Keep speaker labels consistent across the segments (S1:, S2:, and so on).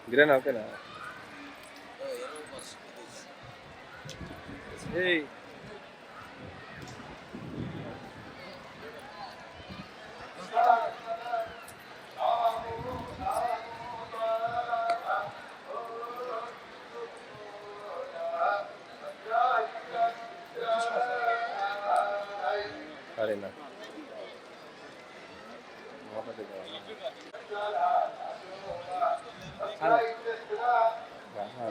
S1: గిరేనా ఓకేనా? ఏయ్ సరేనా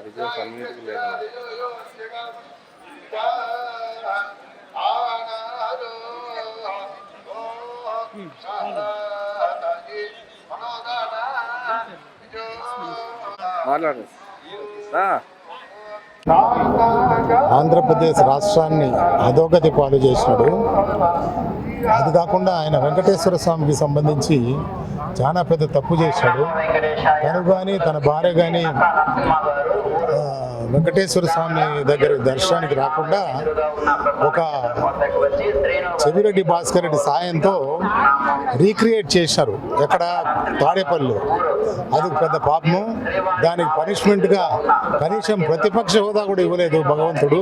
S1: విజయ్ సన్నిధికి లేదా మాట్లాడు.
S2: ఆంధ్రప్రదేశ్ రాష్ట్రాన్ని అధోగతి పాలు చేసినాడు. అది కాకుండా ఆయన వెంకటేశ్వర స్వామికి సంబంధించి చాలా పెద్ద తప్పు చేశాడు. తను కానీ తన భార్య కానీ వెంకటేశ్వర స్వామి దగ్గర దర్శనానికి రాకుండా ఒక చెవిరెడ్డి భాస్కర్ రెడ్డి సాయంతో రీక్రియేట్ చేశారు ఎక్కడ తాడేపల్లిలో. అది పెద్ద పాపము. దానికి పనిష్మెంట్గా కనీసం ప్రతిపక్ష హోదా కూడా ఇవ్వలేదు భగవంతుడు.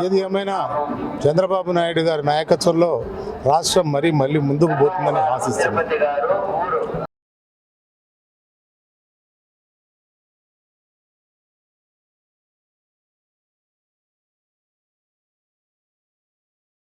S2: ఏది ఏమైనా చంద్రబాబు నాయుడు గారి నాయకత్వంలో రాష్ట్రం మళ్ళీ ముందుకు పోతుందని ఆశిస్తున్నాం.